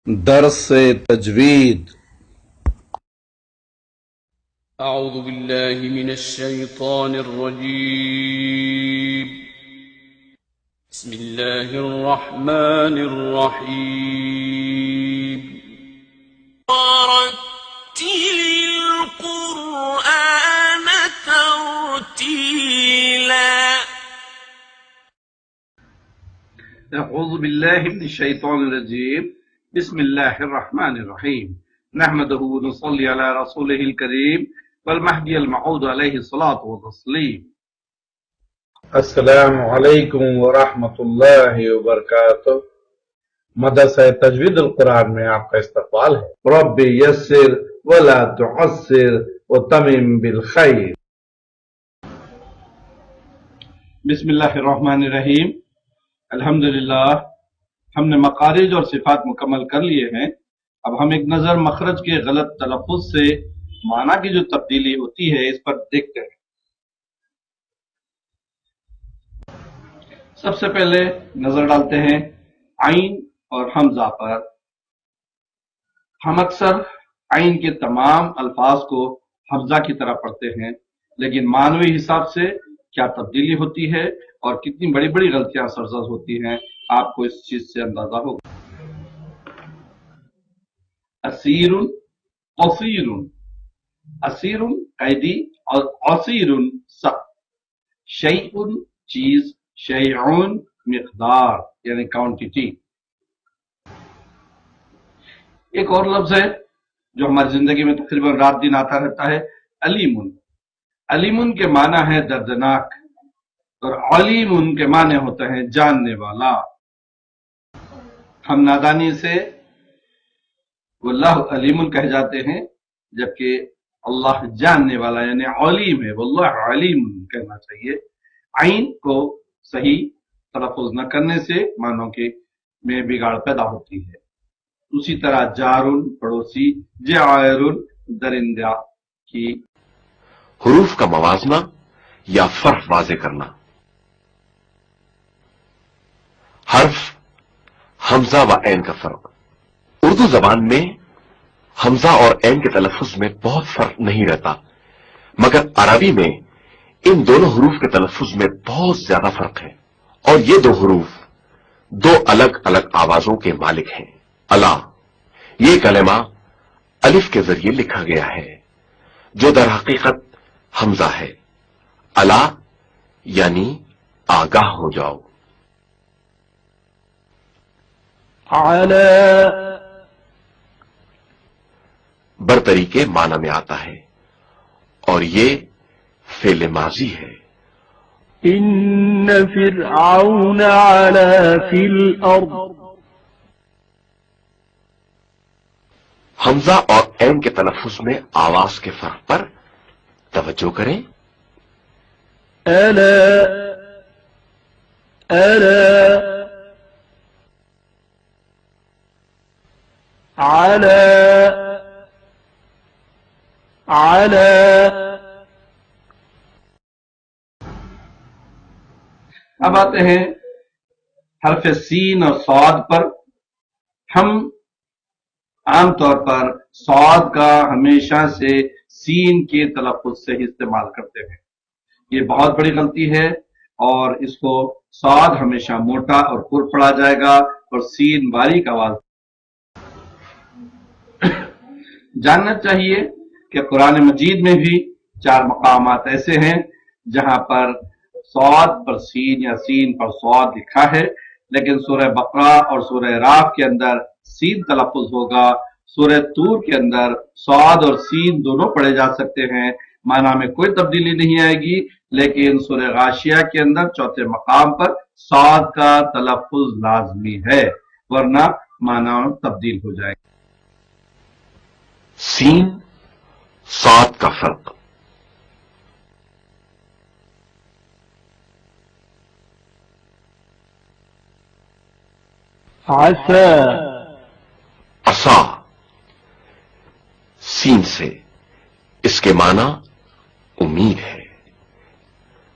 درس تجوید. أعوذ بالله من الشيطان الرجيم. بسم الله الرحمن الرحيم. ورتل القرآن ترتيلا. اعوذ باللہ من الشیطان الرجیم. بسم اللہ الرحمن الرحیم. نحمده ونصلی علی رسولہ الکریم والمہدی الموعود علیہ الصلاۃ والتسلیم. السلام علیکم ورحمۃ اللہ وبرکاتہ. مدرسہ تجوید القرآن میں آپ کا استقبال ہے. رب یسر ولا تعسر وتمم بالخیر. بسم اللہ الرحمن الرحیم. الحمدللہ ہم نے مخارج اور صفات مکمل کر لیے ہیں. اب ہم ایک نظر مخرج کے غلط تلفظ سے معنی کی جو تبدیلی ہوتی ہے اس پر دیکھتے ہیں. سب سے پہلے نظر ڈالتے ہیں عین اور حمزہ پر. ہم اکثر عین کے تمام الفاظ کو حمزہ کی طرح پڑھتے ہیں، لیکن معنوی حساب سے کیا تبدیلی ہوتی ہے اور کتنی بڑی بڑی غلطیاں سرزد ہوتی ہیں آپ کو اس چیز سے اندازہ ہوگا. اسیر، قصیر. اسیر قیدی اور قصیر سخت. شیء چیز، شیء مقدار یعنی کوانٹٹی. ایک اور لفظ ہے جو ہماری زندگی میں تقریباً رات دن آتا رہتا ہے، علیم. علیم کے معنی ہے دردناک اور علیم کے معنی ہوتا ہے جاننے والا. ہم نادانی سے واللہ علیم کہہ جاتے ہیں، جبکہ اللہ جاننے والا یعنی علیم ہے. واللہ علیم کہنا چاہیے. عین کو صحیح تلفظ نہ کرنے سے معنوں کے میں بگاڑ پیدا ہوتی ہے. اسی طرح جارن پڑوسی، جائر درندہ کی. حروف کا موازنہ یا فرق واضح کرنا. حرف حمزہ و عین کا فرق. اردو زبان میں حمزہ اور عین کے تلفظ میں بہت فرق نہیں رہتا، مگر عربی میں ان دونوں حروف کے تلفظ میں بہت زیادہ فرق ہے. اور یہ دو حروف دو الگ الگ آوازوں کے مالک ہیں. الا، یہ کلمہ الف کے ذریعے لکھا گیا ہے جو در حقیقت حمزہ ہے. الا یعنی آگاہ ہو جاؤ. علی برتری کے معنی میں آتا ہے اور یہ فعل ماضی ہے. ان فرعون علا فی الارض. حمزہ اور عین کے تلفظ میں آواز کے فرق پر توجہ کریں. الا الا علی علی. اب آتے ہیں حرف سین اور صاد پر. ہم عام طور پر صاد کا ہمیشہ سے سین کے تلفظ سے ہی استعمال کرتے ہیں. یہ بہت بڑی غلطی ہے اور اس کو صاد ہمیشہ موٹا اور پر پڑھا جائے گا اور سین باریک آواز. جاننا چاہیے کہ قرآن مجید میں بھی 4 مقامات ایسے ہیں جہاں پر صاد پر سین یا سین پر صاد لکھا ہے، لیکن سورہ بقرہ اور سورہ راف کے اندر سین تلفظ ہوگا. سورہ طور کے اندر صاد اور سین دونوں پڑھے جا سکتے ہیں، معنی میں کوئی تبدیلی نہیں آئے گی. لیکن سورہ غاشیہ کے اندر 4تھے مقام پر صاد کا تلفظ لازمی ہے، ورنہ معنی تبدیل ہو جائے گا. سین صاد کا فرق. عسى عصا سین سے. اس کے معنی امید ہے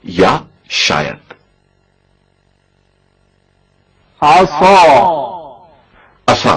یا شاید. عصا عصا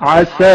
عسى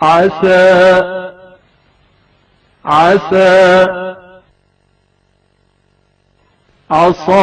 عسى عسى عصا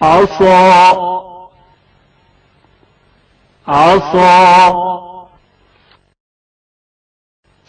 عصا عصا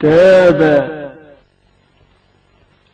تاب